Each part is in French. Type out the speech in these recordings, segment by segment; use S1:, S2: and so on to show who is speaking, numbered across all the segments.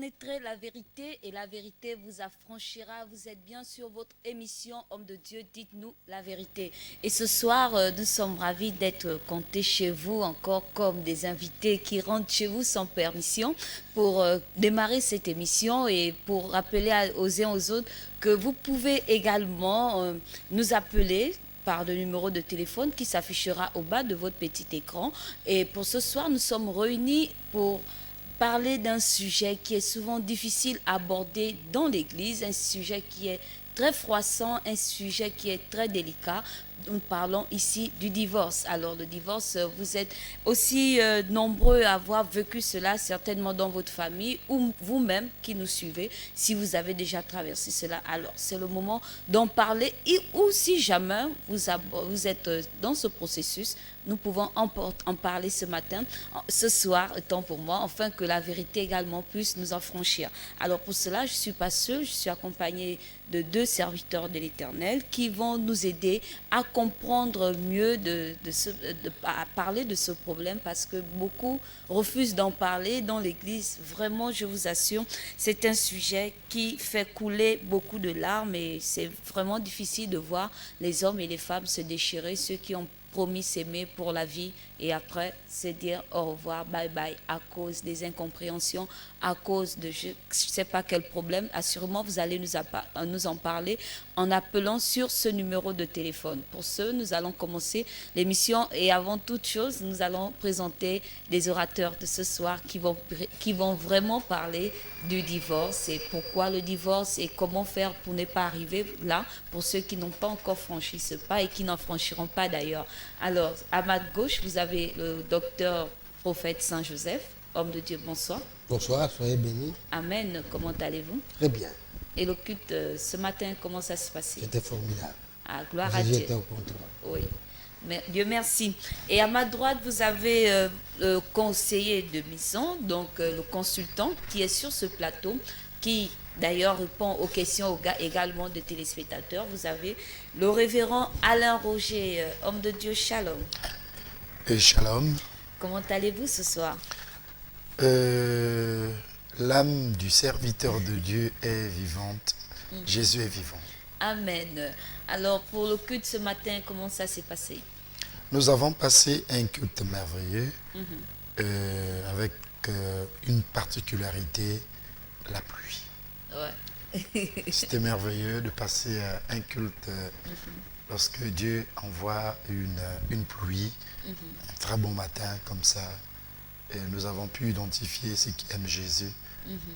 S1: connaîtrez la vérité et la vérité vous affranchira. Vous êtes bien sur votre émission Homme de Dieu, dites-nous la vérité. Et ce soir, nous sommes ravis d'être comptés chez vous encore comme des invités qui rentrent chez vous sans permission pour démarrer cette émission et pour rappeler aux uns aux autres que vous pouvez également nous appeler par le numéro de téléphone qui s'affichera au bas de votre petit écran. Et pour ce soir, nous sommes réunis pour parler d'un sujet qui est souvent difficile à aborder dans l'Église, un sujet qui est très froissant, un sujet qui est très délicat. Nous parlons ici du divorce. Alors le divorce, vous êtes aussi nombreux à avoir vécu cela certainement dans votre famille ou vous-même qui nous suivez. Si vous avez déjà traversé cela, alors c'est le moment d'en parler. Ou si jamais vous êtes dans ce processus, nous pouvons en parler ce matin, ce soir, tant pour moi, afin que la vérité également puisse nous affranchir. Alors pour cela, je ne suis pas seule, je suis accompagnée de deux serviteurs de l'Éternel qui vont nous aider à comprendre mieux à parler de ce problème parce que beaucoup refusent d'en parler dans l'Église. Vraiment, je vous assure, c'est un sujet qui fait couler beaucoup de larmes et c'est vraiment difficile de voir les hommes et les femmes se déchirer, ceux qui ont promis s'aimer pour la vie et après se dire au revoir, bye bye à cause des incompréhensions, à cause de je ne sais pas quel problème. Assurément, vous allez nous en parler en appelant sur ce numéro de téléphone. Pour ce, nous allons commencer l'émission et avant toute chose, nous allons présenter les orateurs de ce soir qui vont vraiment parler du divorce et pourquoi le divorce et comment faire pour ne pas arriver là pour ceux qui n'ont pas encore franchi ce pas et qui n'en franchiront pas d'ailleurs. Alors, à ma gauche, vous avez le docteur prophète Saint-Joseph, homme de Dieu, bonsoir.
S2: Bonsoir, soyez bénis.
S1: Amen, comment allez-vous?
S2: Très bien.
S1: Et le culte ce matin, comment ça se passait?
S2: C'était formidable.
S1: Ah, gloire à Dieu.
S2: J'étais au contrôle.
S1: Oui. Mais Dieu merci. Et à ma droite, vous avez le conseiller de maison, donc le consultant qui est sur ce plateau, qui d'ailleurs répond aux questions également des téléspectateurs. Vous avez le révérend Alain Roger, homme de Dieu, shalom.
S3: Et shalom.
S1: Comment allez-vous ce soir?
S3: L'âme du serviteur de Dieu est vivante. Jésus est vivant.
S1: Amen. Alors pour le culte ce matin, comment ça s'est passé?
S3: Nous avons passé un culte merveilleux avec une particularité, la pluie.
S1: Ouais.
S3: C'était merveilleux de passer un culte lorsque Dieu envoie une pluie, un très bon matin comme ça. Et nous avons pu identifier ceux qui aiment Jésus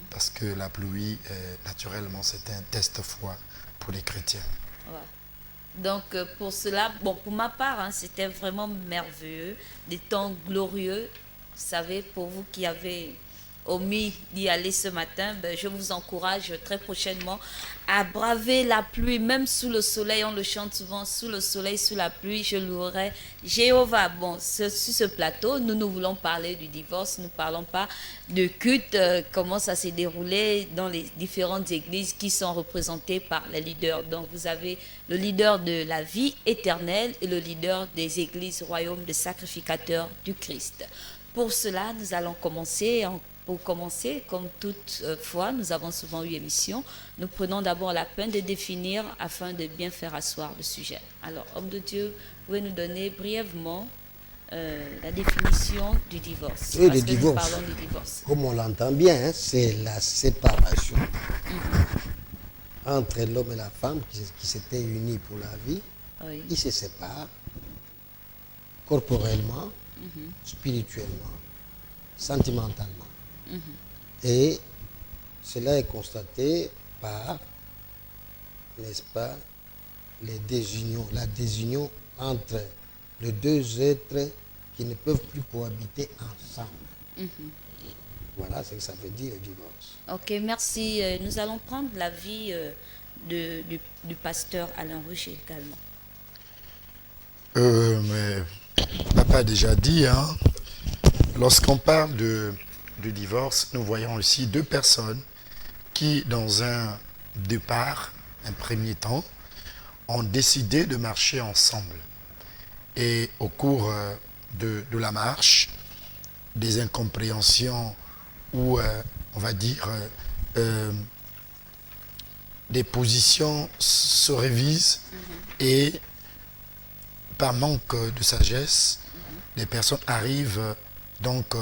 S3: parce que la pluie, naturellement, c'est un test foi pour les chrétiens.
S1: Ouais. Donc pour cela, bon, pour ma part, hein, c'était vraiment merveilleux, des temps glorieux. Vous savez, pour vous qui avez omis d'y aller ce matin, ben, je vous encourage très prochainement à braver la pluie, même sous le soleil. On le chante souvent, sous le soleil, sous la pluie, je louerai Jéhovah. Bon, sur ce plateau, nous voulons parler du divorce, nous ne parlons pas de culte, comment ça s'est déroulé dans les différentes églises qui sont représentées par les leaders. Donc vous avez le leader de la vie éternelle et le leader des églises royaumes de sacrificateurs du Christ. Pour cela, nous allons commencer. Pour commencer, comme toute fois, nous avons souvent eu émission. Nous prenons d'abord la peine de définir afin de bien faire asseoir le sujet. Alors, homme de Dieu, pouvez nous donner brièvement la définition du divorce?
S2: Oui,
S1: parce
S2: le
S1: que
S2: divorce,
S1: nous parlons du divorce.
S2: comme on l'entend bien, hein, c'est la séparation entre l'homme et la femme qui s'étaient unis pour la vie.
S1: Oui.
S2: Ils se séparent corporellement, spirituellement, sentimentalement. Et cela est constaté par, n'est-ce pas, la désunion entre les deux êtres qui ne peuvent plus cohabiter ensemble. Voilà ce que ça veut dire le divorce.
S1: Ok, merci. Nous allons prendre l'avis du pasteur Alain Roger également.
S3: Mais papa a déjà dit, hein, lorsqu'on parle du divorce, nous voyons aussi deux personnes qui, dans un départ, un premier temps, ont décidé de marcher ensemble. Et au cours de la marche, des incompréhensions où, on va dire, des positions se révisent et par manque de sagesse, les personnes arrivent donc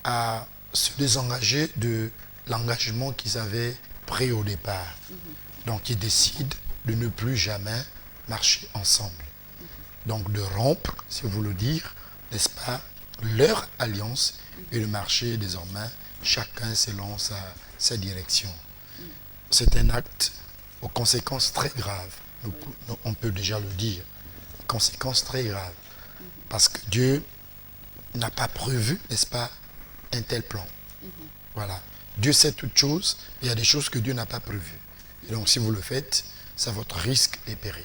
S3: à se désengager de l'engagement qu'ils avaient pris au départ. Donc ils décident de ne plus jamais marcher ensemble. Donc de rompre, si vous le dire, n'est-ce pas, leur alliance et de marcher désormais chacun selon sa direction. C'est un acte aux conséquences très graves. On peut déjà le dire. Conséquences très graves. Parce que Dieu n'a pas prévu, n'est-ce pas, un tel plan. Voilà. Dieu sait toutes choses, mais il y a des choses que Dieu n'a pas prévues. Et donc si vous le faites, c'est votre risque et péril.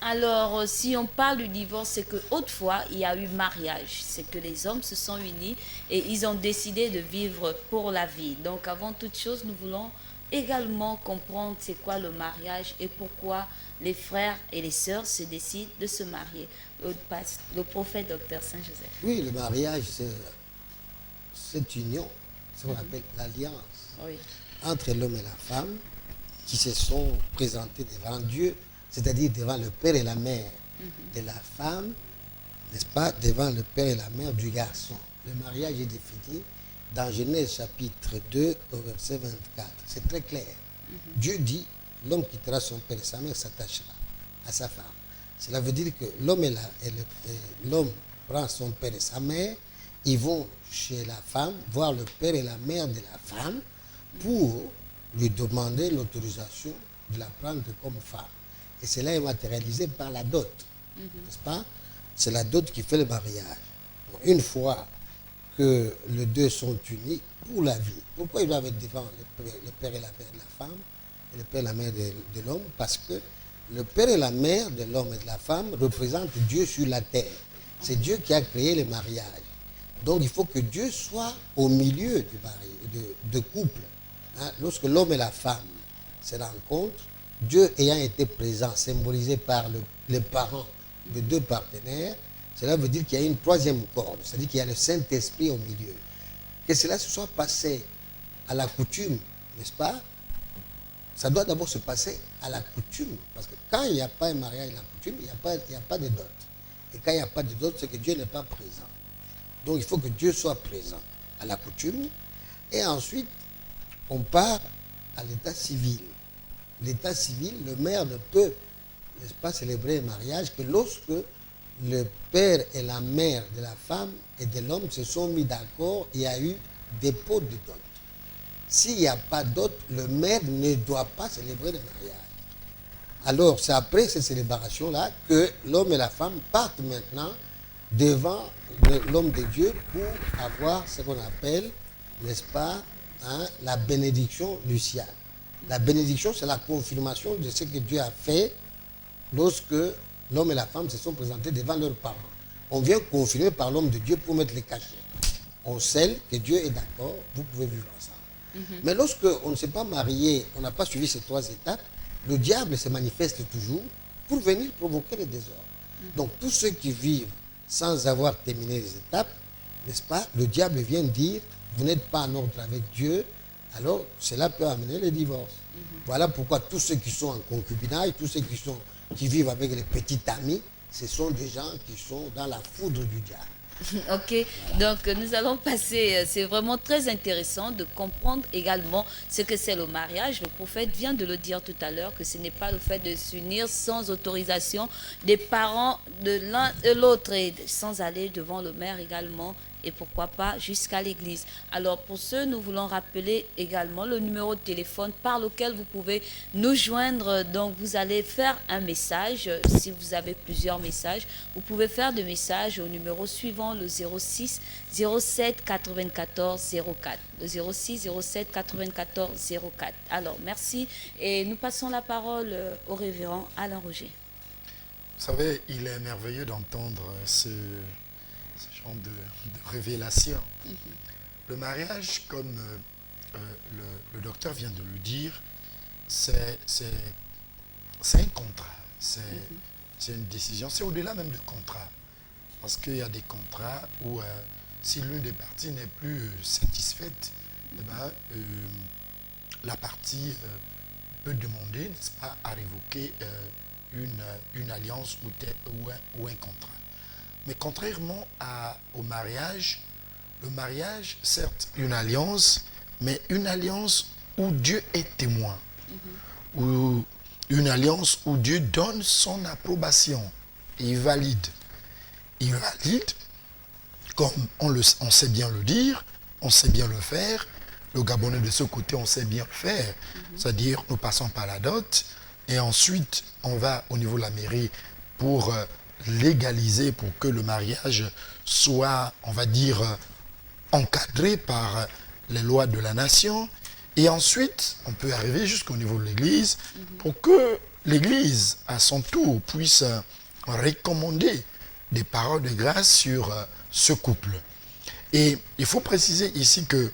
S1: Alors, si on parle du divorce, c'est qu'autrefois, il y a eu mariage. C'est que les hommes se sont unis et ils ont décidé de vivre pour la vie. Donc, avant toute chose, nous voulons également comprendre c'est quoi le mariage et pourquoi les frères et les sœurs se décident de se marier. Le prophète Dr Saint-Joseph.
S2: Oui, le mariage, c'est cette union, c'est ce qu'on appelle l'alliance
S1: Oui.
S2: entre l'homme et la femme qui se sont présentés devant Dieu, c'est-à-dire devant le père et la mère de la femme, n'est-ce pas, devant le père et la mère du garçon. Le mariage est défini dans Genèse chapitre 2 au verset 24. C'est très clair. Dieu dit, l'homme quittera son père et sa mère s'attachera à sa femme. Cela veut dire que l'homme prend son père et sa mère, ils vont chez la femme, voir le père et la mère de la femme pour lui demander l'autorisation de la prendre comme femme. Et cela est matérialisé par la dot, n'est-ce pas? C'est la dot qui fait le mariage. Bon, une fois que les deux sont unis pour la vie, pourquoi ils doivent être devant le père et la mère de la femme et le père et la mère de l'homme? Parce que le père et la mère de l'homme et de la femme représentent Dieu sur la terre. C'est Dieu qui a créé le mariage. Donc il faut que Dieu soit au milieu du mariage, de couple. Hein? Lorsque l'homme et la femme se rencontrent, Dieu ayant été présent, symbolisé par les parents de deux partenaires, cela veut dire qu'il y a une troisième corde, c'est-à-dire qu'il y a le Saint-Esprit au milieu. Que cela se soit passé à la coutume, n'est-ce pas? Ça doit d'abord se passer à la coutume, parce que quand il n'y a pas un mariage à la coutume, il n'y a pas de dot. Et quand il n'y a pas de dot, c'est que Dieu n'est pas présent. Donc il faut que Dieu soit présent à la coutume, et ensuite on part à l'état civil. L'état civil, le maire ne peut, n'est-ce pas, célébrer un mariage que lorsque le père et la mère de la femme et de l'homme se sont mis d'accord, il y a eu dépôt de dot. S'il n'y a pas dot, le maire ne doit pas célébrer le mariage. Alors c'est après ces célébrations-là que l'homme et la femme partent maintenant devant l'homme de Dieu pour avoir ce qu'on appelle, n'est-ce pas, hein, la bénédiction nuptiale. La bénédiction, c'est la confirmation de ce que Dieu a fait lorsque l'homme et la femme se sont présentés devant leurs parents. On vient confirmer par l'homme de Dieu pour mettre les cachets. On scelle que Dieu est d'accord, vous pouvez vivre ensemble. Mais lorsque on ne s'est pas marié, on n'a pas suivi ces trois étapes, le diable se manifeste toujours pour venir provoquer le désordre. Donc tous ceux qui vivent sans avoir terminé les étapes, n'est-ce pas, le diable vient dire, vous n'êtes pas en ordre avec Dieu, alors cela peut amener le divorce. Voilà pourquoi tous ceux qui sont en concubinage, tous ceux qui vivent avec les petits amis, ce sont des gens qui sont dans la foudre du diable.
S1: Ok, donc nous allons passer, c'est vraiment très intéressant de comprendre également ce que c'est le mariage. Le prophète vient de le dire tout à l'heure, que ce n'est pas le fait de s'unir sans autorisation des parents de l'un et l'autre, et sans aller devant le maire également, et pourquoi pas jusqu'à l'église. Alors pour ce, nous voulons rappeler également le numéro de téléphone par lequel vous pouvez nous joindre. Donc vous allez faire un message, si vous avez plusieurs messages, vous pouvez faire des messages au numéro suivant, le 06 07 94 04. Le 06 07 94 04. Alors merci et nous passons la parole au révérend Alain Roger.
S3: Vous savez, il est merveilleux d'entendre ce genre de révélation. Le mariage, comme le docteur vient de le dire, c'est un contrat, c'est une décision, c'est au-delà même du contrat. Parce qu'il y a des contrats où si l'une des parties n'est plus satisfaite, eh ben, la partie peut demander, n'est-ce pas, à révoquer une alliance ou un contrat. Mais contrairement au mariage, le mariage, certes, une alliance, mais une alliance où Dieu est témoin, ou une alliance où Dieu donne son approbation et il valide. Il valide, comme on sait bien le dire, on sait bien le faire. Le Gabonais de ce côté, on sait bien le faire. C'est-à-dire, nous passons par la dot et ensuite, on va au niveau de la mairie pour légaliser, pour que le mariage soit, on va dire, encadré par les lois de la nation. Et ensuite, on peut arriver jusqu'au niveau de l'Église pour que l'Église, à son tour, puisse recommander des paroles de grâce sur ce couple. Et il faut préciser ici que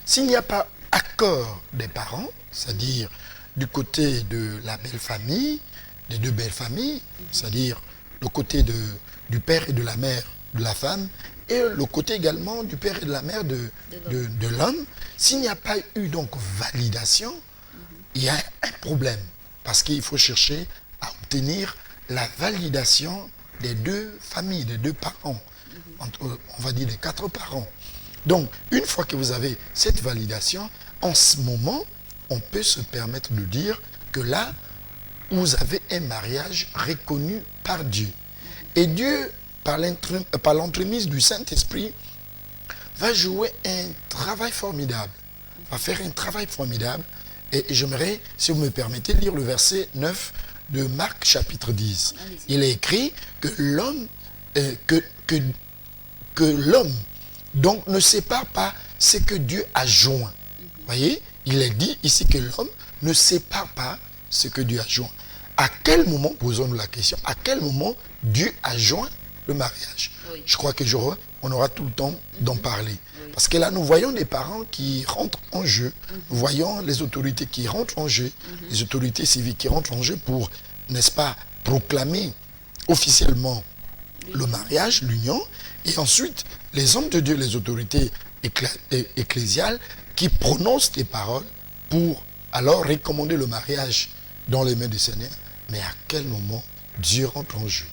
S3: s'il n'y a pas accord des parents, c'est-à-dire du côté de la belle famille, des deux belles familles, c'est-à-dire le côté du père et de la mère de la femme, et le côté également du père et de la mère de l'homme, s'il n'y a pas eu donc validation, il y a un problème. Parce qu'il faut chercher à obtenir la validation des deux familles, des deux parents, on va dire des 4 parents. Donc, une fois que vous avez cette validation, en ce moment, on peut se permettre de dire que là, vous avez un mariage reconnu par Dieu. Et Dieu, par l'entremise du Saint-Esprit, va jouer un travail formidable, va faire un travail formidable. Et j'aimerais, si vous me permettez, lire le verset 9 de Marc chapitre 10. Allez-y. Il est écrit que l'homme, que l'homme donc ne sépare pas ce que Dieu a joint. Voyez, il est dit ici que l'homme ne sépare pas ce que Dieu a joint. À quel moment, posons-nous la question, à quel moment Dieu a joint le mariage? Oui. Je crois que on aura tout le temps d'en parler. Oui. Parce que là, nous voyons des parents qui rentrent en jeu, nous voyons les autorités qui rentrent en jeu, les autorités civiques qui rentrent en jeu pour, n'est-ce pas, proclamer officiellement le mariage, l'union, et ensuite les hommes de Dieu, les autorités ecclésiales qui prononcent des paroles pour alors recommander le mariage dans les mains du Seigneur. Mais à quel moment Dieu rentre en jeu?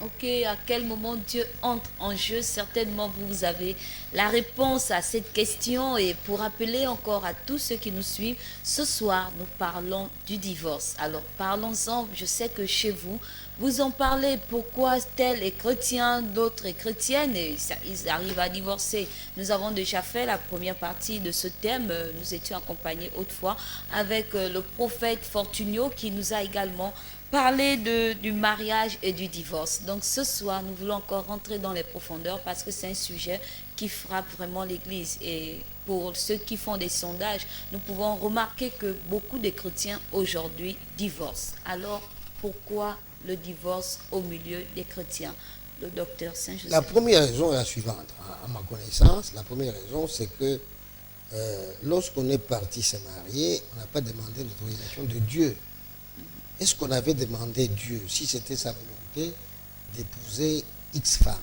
S1: Ok, à quel moment Dieu entre en jeu? Certainement, vous avez la réponse à cette question. Et pour rappeler encore à tous ceux qui nous suivent, ce soir, nous parlons du divorce. Alors, parlons-en. Je sais que chez vous, vous en parlez. Pourquoi tel est chrétien, d'autres est chrétienne et ils arrivent à divorcer. Nous avons déjà fait la première partie de ce thème. Nous étions accompagnés autrefois avec le prophète Fortunio qui nous a également parler du mariage et du divorce. Donc ce soir, nous voulons encore rentrer dans les profondeurs parce que c'est un sujet qui frappe vraiment l'Église. Et pour ceux qui font des sondages, nous pouvons remarquer que beaucoup de chrétiens aujourd'hui divorcent. Alors, pourquoi le divorce au milieu des chrétiens? Le docteur Saint-Joseph.
S2: La première raison est la suivante. À ma connaissance, la première raison, c'est que lorsqu'on est parti se marier, on n'a pas demandé l'autorisation de Dieu. Est-ce qu'on avait demandé Dieu, si c'était sa volonté, d'épouser X femmes?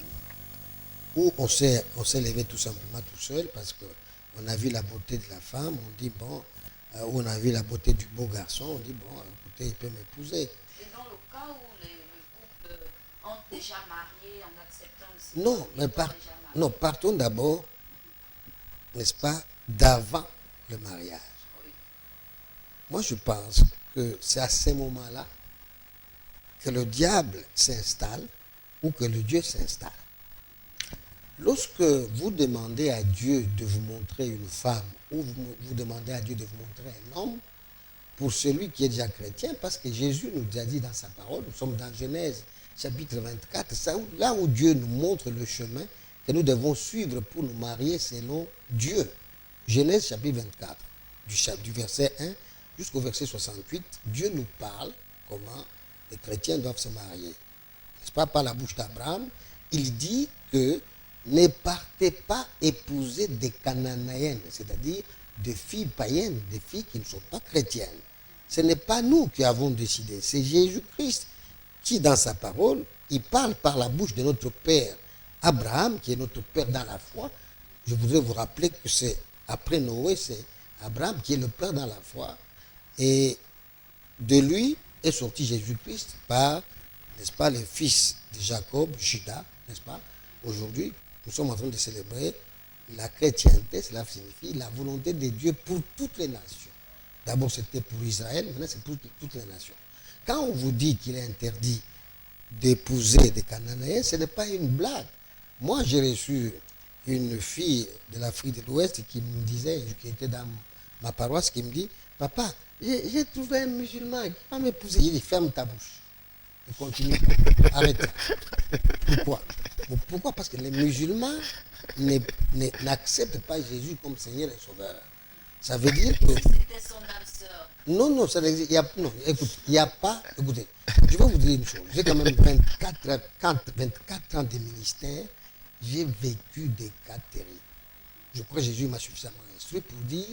S2: Ou on s'est levé tout simplement tout seul parce qu'on a vu la beauté de la femme, on dit bon, ou on a vu la beauté du beau garçon, on dit bon, écoutez, il peut m'épouser.
S1: Et dans le cas où le couple ont déjà marié en acceptant le Seigneur?
S2: Non, mais partons d'abord, n'est-ce pas, d'avant le mariage. Oui. Moi, je pense que c'est à ces moments-là que le diable s'installe ou que le Dieu s'installe. Lorsque vous demandez à Dieu de vous montrer une femme ou vous demandez à Dieu de vous montrer un homme, pour celui qui est déjà chrétien, parce que Jésus nous a dit dans sa parole, nous sommes dans Genèse chapitre 24, là où Dieu nous montre le chemin que nous devons suivre pour nous marier selon Dieu. Genèse chapitre 24, du verset 1 jusqu'au verset 68, Dieu nous parle comment les chrétiens doivent se marier. N'est-ce pas, par la bouche d'Abraham, il dit que ne partez pas épouser des Cananéennes, c'est-à-dire des filles païennes, des filles qui ne sont pas chrétiennes. Ce n'est pas nous qui avons décidé, c'est Jésus-Christ qui, dans sa parole, il parle par la bouche de notre Père Abraham, qui est notre père dans la foi, je voudrais vous rappeler que c'est après Noé, c'est Abraham qui est le père dans la foi. Et de lui est sorti Jésus-Christ par, n'est-ce pas, le fils de Jacob, Judas, n'est-ce pas? Aujourd'hui, nous sommes en train de célébrer la chrétienté, cela signifie la volonté de Dieu pour toutes les nations. D'abord, c'était pour Israël, maintenant c'est pour toutes les nations. Quand on vous dit qu'il est interdit d'épouser des Cananéens, ce n'est pas une blague. Moi, j'ai reçu une fille de l'Afrique de l'Ouest qui me disait, qui était dans ma paroisse, qui me dit, papa, j'ai trouvé un musulman qui va m'épouser. Il dit, ferme ta bouche. Et continue. Arrête. Pourquoi? Pourquoi? Parce que les musulmans n'acceptent pas Jésus comme Seigneur et Sauveur. Ça veut dire que...
S1: C'était son âme sœur.
S2: Non, ça n'existe. Non, écoute, il n'y a pas... Écoutez, je vais vous dire une chose. J'ai quand même 24 ans de ministère. J'ai vécu des cas terribles. Je crois que Jésus m'a suffisamment instruit pour dire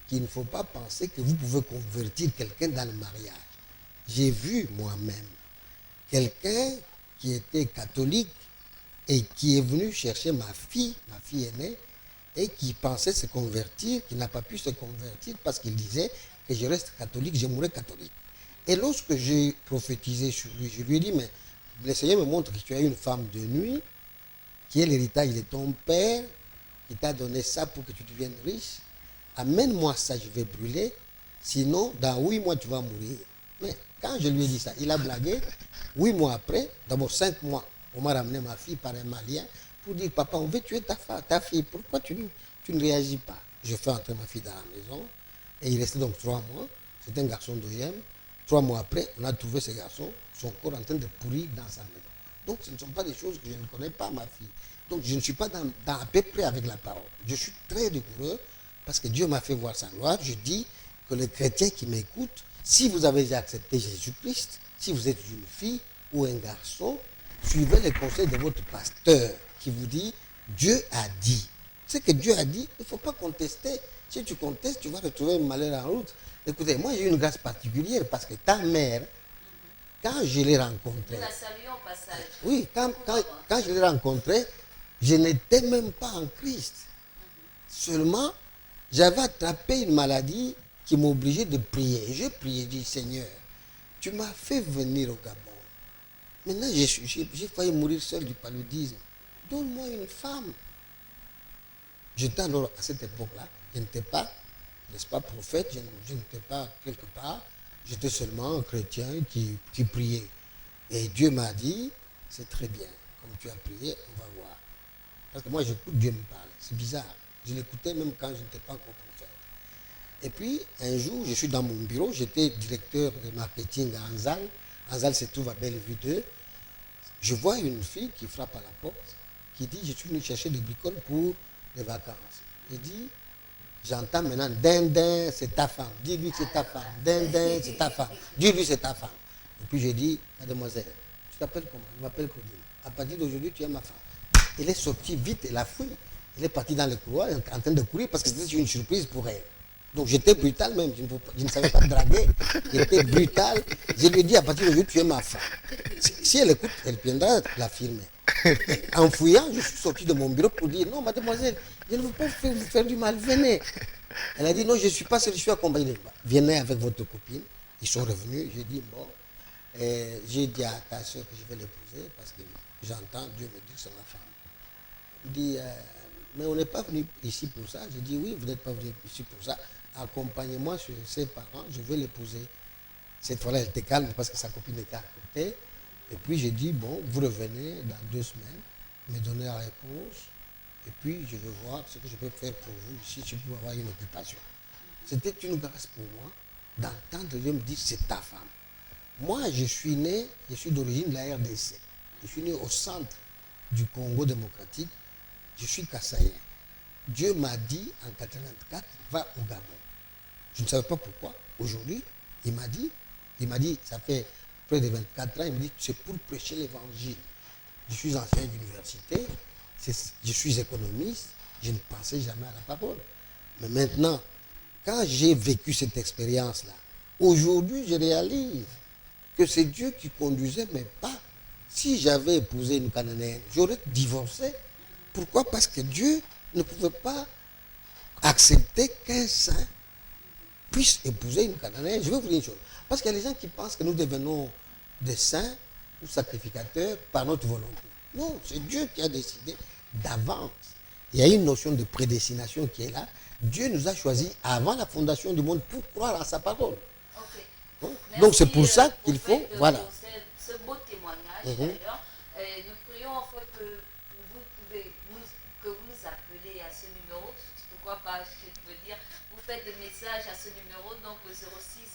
S2: qu'il ne faut pas penser que vous pouvez convertir quelqu'un dans le mariage. J'ai vu moi-même quelqu'un qui était catholique et qui est venu chercher ma fille aînée, et qui pensait se convertir, qui n'a pas pu se convertir parce qu'il disait que je reste catholique, je mourrai catholique. Et lorsque j'ai prophétisé sur lui, je lui ai dit, mais le Seigneur me montre que tu as une femme de nuit, qui est l'héritage de ton père, qui t'a donné ça pour que tu deviennes riche. Amène-moi ça, je vais brûler, sinon dans 8 mois tu vas mourir. Mais quand je lui ai dit ça, il a blagué. 8 mois après, d'abord 5 mois, on m'a ramené ma fille par un Malien pour dire, papa, on veut tuer ta fille, pourquoi tu ne réagis pas? Je fais entrer ma fille dans la maison, et il restait donc 3 mois. C'était un garçon d'OIM. 3 mois après, on a trouvé ce garçon, son corps en train de pourrir dans sa maison. Donc ce ne sont pas des choses que je ne connais pas, ma fille. Donc je ne suis pas dans à peu près avec la parole. Je suis très rigoureux parce que Dieu m'a fait voir sa gloire. Je dis que les chrétiens qui m'écoutent, si vous avez déjà accepté Jésus-Christ, si vous êtes une fille ou un garçon, suivez les conseils de votre pasteur qui vous dit Dieu a dit. Ce que Dieu a dit, il ne faut pas contester. Si tu contestes, tu vas retrouver un malheur en route. Écoutez, moi j'ai eu une grâce particulière parce que ta mère, quand je l'ai rencontrée,
S1: Nous la saluons au passage.
S2: oui, quand je l'ai rencontrée, je n'étais même pas en Christ. Seulement, j'avais attrapé une maladie qui m'obligeait de prier. Et j'ai prié, j'ai dit, Seigneur, tu m'as fait venir au Gabon. Maintenant, j'ai failli mourir seul du paludisme. Donne-moi une femme. J'étais alors, à cette époque-là, je n'étais pas, n'est-ce pas, prophète, je n'étais pas quelque part. J'étais seulement un chrétien qui priait. Et Dieu m'a dit, c'est très bien, comme tu as prié, on va voir. Parce que moi, j'écoute Dieu me parler. C'est bizarre. Je l'écoutais même quand je n'étais pas encore prophète. Et puis, un jour, je suis dans mon bureau, j'étais directeur de marketing à Anzal. Anzal se trouve à Bellevue 2. Je vois une fille qui frappe à la porte, qui dit, je suis venu chercher des bricoles pour les vacances. Je dis, j'entends maintenant, dindin, c'est ta femme. Dis-lui que c'est ta femme. Dindin, c'est ta femme. Dis-lui c'est ta femme. Et puis j'ai dit, mademoiselle, tu t'appelles comment? Je m'appelle Claudine. À partir d'aujourd'hui, tu es ma femme. Elle est sortie vite, elle a fui. Elle est partie dans le couloir en train de courir parce que c'était une surprise pour elle. Donc j'étais brutal même, je ne savais pas draguer. J'étais brutal. Je lui ai dit, à partir d'aujourd'hui, tu es ma femme. Si elle écoute, elle viendra la filmer. En fouillant, je suis sorti de mon bureau pour dire, non, mademoiselle, je ne veux pas vous faire du mal, venez. Elle a dit, non, je ne suis pas seule, je suis accompagnée. Venez avec votre copine. Ils sont revenus, j'ai dit, bon, j'ai dit à ta soeur que je vais l'épouser parce que j'entends Dieu me dire que c'est ma femme. Il dit, mais on n'est pas venu ici pour ça. J'ai dit, oui, vous n'êtes pas venu ici pour ça. Accompagnez-moi chez ses parents, je vais l'épouser. Cette fois-là, elle était calme parce que sa copine était à côté. Et puis j'ai dit, bon, vous revenez dans 2 semaines, me donner la réponse. Et puis je vais voir ce que je peux faire pour vous ici, si je peux avoir une occupation. C'était une grâce pour moi d'entendre Dieu me dire, c'est ta femme. Moi, je suis né, je suis d'origine de la RDC. Je suis né au centre du Congo démocratique. Je suis kassaïen. Dieu m'a dit en 1984, va au Gabon. Je ne savais pas pourquoi. Aujourd'hui, il m'a dit, ça fait près de 24 ans, il me dit, c'est pour prêcher l'évangile. Je suis enseignant d'université, je suis économiste, je ne pensais jamais à la parole. Mais maintenant, quand j'ai vécu cette expérience-là, aujourd'hui, je réalise que c'est Dieu qui conduisait mes pas. Si j'avais épousé une Cananéenne, j'aurais divorcé. Pourquoi? Parce que Dieu ne pouvait pas accepter qu'un saint puisse épouser une Cananéenne. Je vais vous dire une chose. Parce qu'il y a des gens qui pensent que nous devenons des saints ou sacrificateurs par notre volonté. Non, c'est Dieu qui a décidé d'avance. Il y a une notion de prédestination qui est là. Dieu nous a choisis avant la fondation du monde pour croire à sa parole.
S1: Ok.
S2: Hein?
S1: Merci,
S2: Donc c'est pour ça qu'il faut,
S1: prophète,
S2: voilà.
S1: pour ce beau témoignage.
S2: Mhm.
S1: D'ailleurs, nous prions en fait que vous nous appelez à ce numéro. Pourquoi pas, je peux dire, vous faites des messages à ce numéro, donc le 06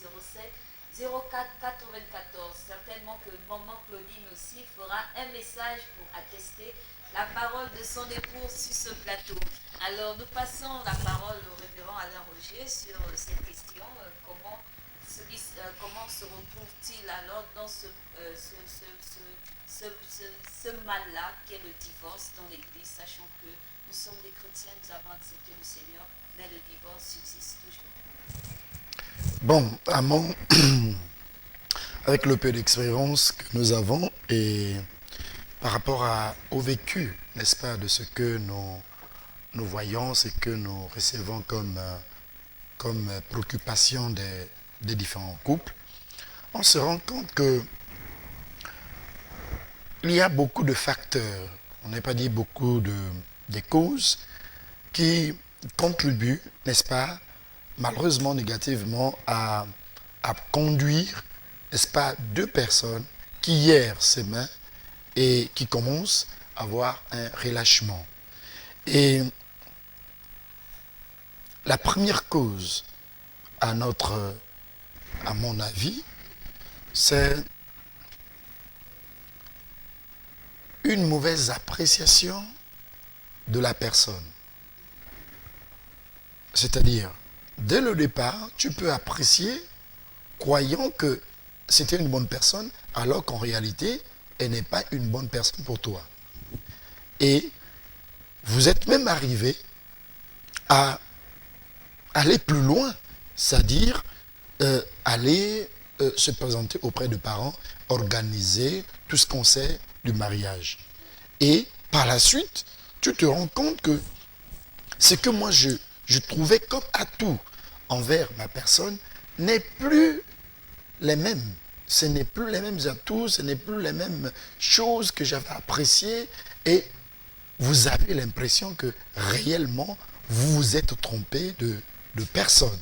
S1: 07 04 94. Certainement que maman Claudine aussi fera un message pour attester la parole de son époux sur ce plateau. Alors nous passons la parole au révérend Alain Roger sur cette question. Comment se retrouve-t-il alors dans ce mal-là qui est le divorce dans l'Église, sachant que nous sommes des chrétiens, nous avons accepté le Seigneur, mais le divorce subsiste toujours.
S3: Bon, avec le peu d'expérience que nous avons et par rapport au vécu, n'est-ce pas, de ce que nous voyons, ce que nous recevons comme préoccupation des différents couples, on se rend compte que il y a beaucoup de facteurs, on n'est pas dit beaucoup de causes qui contribuent, n'est-ce pas, malheureusement négativement à conduire, n'est-ce pas, deux personnes qui hier s'aimaient et qui commencent à avoir un relâchement. Et la première cause, à mon avis, c'est une mauvaise appréciation de la personne. C'est-à-dire, dès le départ, tu peux apprécier, croyant que c'était une bonne personne, alors qu'en réalité, elle n'est pas une bonne personne pour toi. Et vous êtes même arrivé à aller plus loin, c'est-à-dire aller se présenter auprès de parents, organiser tout ce qu'on sait du mariage. Et par la suite, tu te rends compte que ce que moi je trouvais comme atout envers ma personne n'est plus les mêmes. Ce n'est plus les mêmes atouts, ce n'est plus les mêmes choses que j'avais appréciées. Et vous avez l'impression que réellement, vous vous êtes trompé de personne.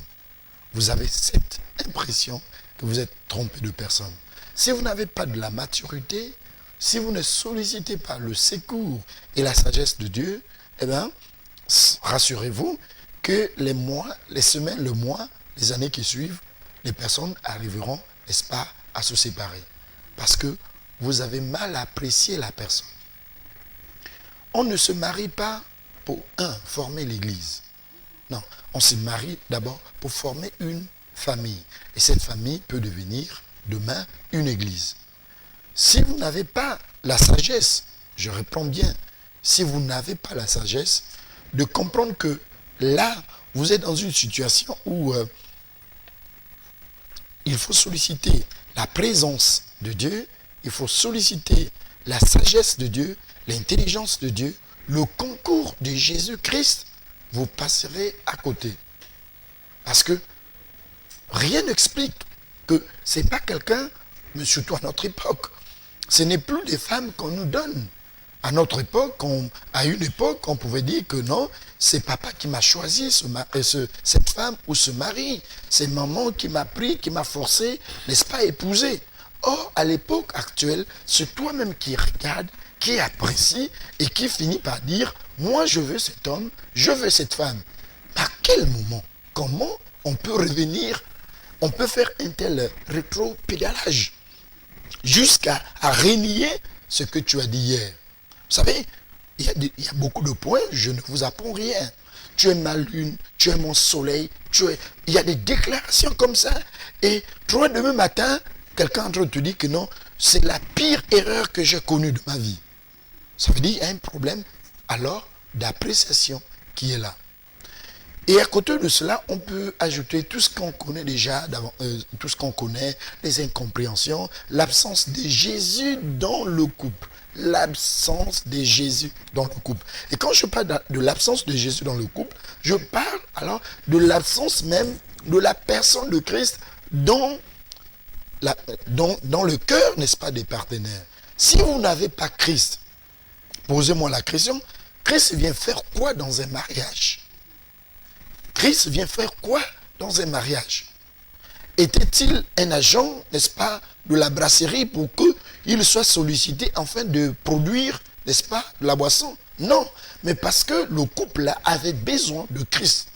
S3: Vous avez cette impression que vous êtes trompé de personne. Si vous n'avez pas de la maturité, si vous ne sollicitez pas le secours et la sagesse de Dieu, eh bien, rassurez-vous que les mois, les semaines, le mois, les années qui suivent, les personnes arriveront, n'est-ce pas, à se séparer. Parce que vous avez mal apprécié la personne. On ne se marie pas pour, former l'église. Non, on se marie d'abord pour former une famille. Et cette famille peut devenir demain une église. Si vous n'avez pas la sagesse, je réponds bien, si vous n'avez pas la sagesse de comprendre que là, vous êtes dans une situation où il faut solliciter la présence de Dieu, il faut solliciter la sagesse de Dieu, l'intelligence de Dieu, le concours de Jésus-Christ, vous passerez à côté. Parce que rien n'explique que ce n'est pas quelqu'un, mais surtout à notre époque, ce n'est plus des femmes qu'on nous donne. À notre époque, à une époque, on pouvait dire que non, c'est papa qui m'a choisi cette femme ou ce mari. C'est maman qui m'a pris, qui m'a forcé, n'est-ce pas, à épouser. Or, à l'époque actuelle, c'est toi-même qui regarde, qui apprécie et qui finit par dire, moi je veux cet homme, je veux cette femme. À quel moment, comment on peut revenir, on peut faire un tel rétro-pédalage jusqu'à renier ce que tu as dit hier. Vous savez, il y a beaucoup de points, je ne vous apprends rien. Tu es ma lune, tu es mon soleil, il y a des déclarations comme ça. Et toi, demain matin, quelqu'un entre te dit que non, c'est la pire erreur que j'ai connue de ma vie. Ça veut dire qu'il y a un problème alors d'appréciation qui est là. Et à côté de cela, on peut ajouter tout ce qu'on connaît déjà, tout ce qu'on connaît, les incompréhensions, l'absence de Jésus dans le couple. L'absence de Jésus dans le couple. Et quand je parle de l'absence de Jésus dans le couple, je parle alors de l'absence même de la personne de Christ dans le cœur, n'est-ce pas, des partenaires. Si vous n'avez pas Christ, posez-moi la question, Christ vient faire quoi dans un mariage? Christ vient faire quoi dans un mariage? Était-il un agent, n'est-ce pas, de la brasserie pour qu'il soit sollicité afin de produire, n'est-ce pas, de la boisson? Non, mais parce que le couple avait besoin de Christ.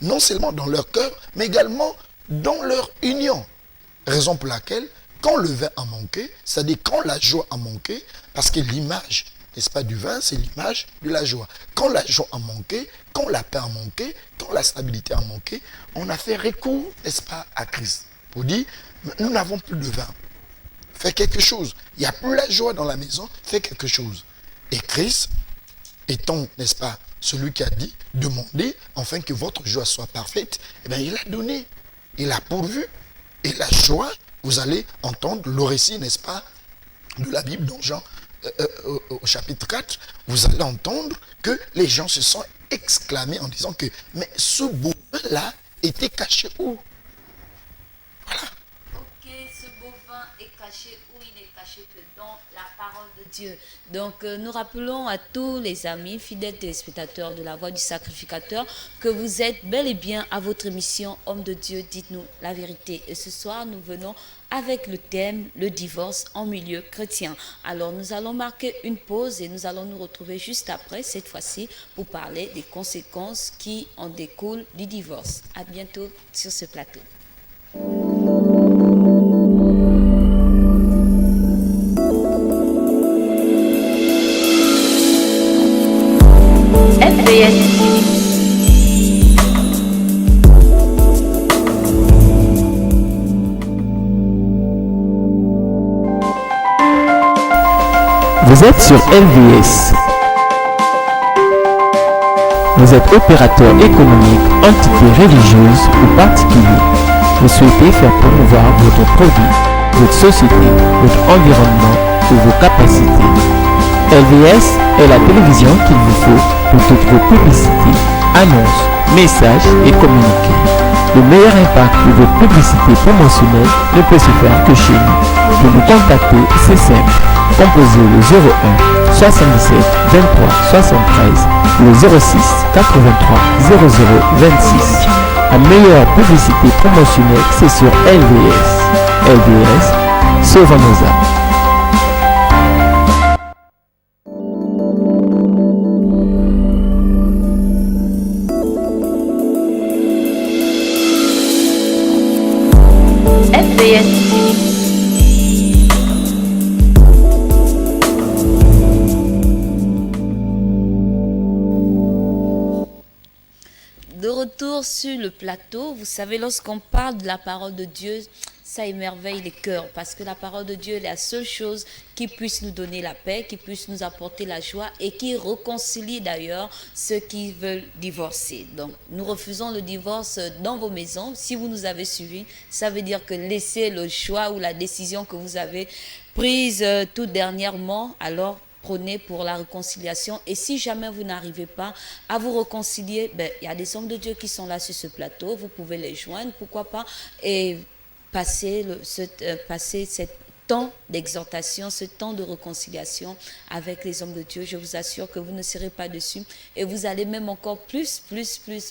S3: Non seulement dans leur cœur, mais également dans leur union. Raison pour laquelle, quand le vin a manqué, c'est-à-dire quand la joie a manqué, parce que l'image, n'est-ce pas, du vin, c'est l'image de la joie. Quand la joie a manqué, quand la paix a manqué, quand la stabilité a manqué, on a fait recours, n'est-ce pas, à Christ. Pour dire, nous n'avons plus de vin. Fais quelque chose. Il n'y a plus la joie dans la maison, fais quelque chose. Et Christ, étant, n'est-ce pas, celui qui a dit, demandez, afin que votre joie soit parfaite, eh bien, il a donné, il a pourvu. Et la joie, vous allez entendre le récit, n'est-ce pas, de la Bible dans Jean, au chapitre 4, vous allez entendre que les gens se sont exclamés en disant que, mais ce bovin-là était caché où? Voilà.
S1: Ok, ce bovin est caché où? Il n'est caché que dans la parole de Dieu. Donc, nous rappelons à tous les amis, fidèles téléspectateurs de la Voix du Sacrificateur, que vous êtes bel et bien à votre émission Homme de Dieu, dites-nous la vérité. Et ce soir, nous venons avec le thème le divorce en milieu chrétien. Alors, nous allons marquer une pause et nous allons nous retrouver juste après, cette fois-ci, pour parler des conséquences qui en découlent du divorce. À bientôt sur ce plateau. FBS.
S4: Vous êtes sur LVS. Vous êtes opérateur économique, entité religieuse ou particulier. Vous souhaitez faire promouvoir votre produit, votre société, votre environnement ou vos capacités. LVS est la télévision qu'il vous faut pour toutes vos publicités, annonces, messages et communiqués. Le meilleur impact de vos publicités promotionnelles ne peut se faire que chez nous. Pour nous contacter, c'est simple. Composez le 01 77 23 73 ou le 06 83 00 26. La meilleure publicité promotionnelle, c'est sur LVS. LVS, sauvons nos âmes.
S1: De retour sur le plateau, vous savez, lorsqu'on parle de la parole de Dieu, ça émerveille les cœurs parce que la parole de Dieu est la seule chose qui puisse nous donner la paix, qui puisse nous apporter la joie et qui réconcilie d'ailleurs ceux qui veulent divorcer. Donc, nous refusons le divorce dans vos maisons. Si vous nous avez suivis, ça veut dire que laissez le choix ou la décision que vous avez prise tout dernièrement, alors prenez pour la réconciliation. Et si jamais vous n'arrivez pas à vous réconcilier, il y a des hommes de Dieu qui sont là sur ce plateau, vous pouvez les joindre, pourquoi pas, et passer ce temps d'exhortation, ce temps de réconciliation avec les hommes de Dieu. Je vous assure que vous ne serez pas déçus et vous allez même encore plus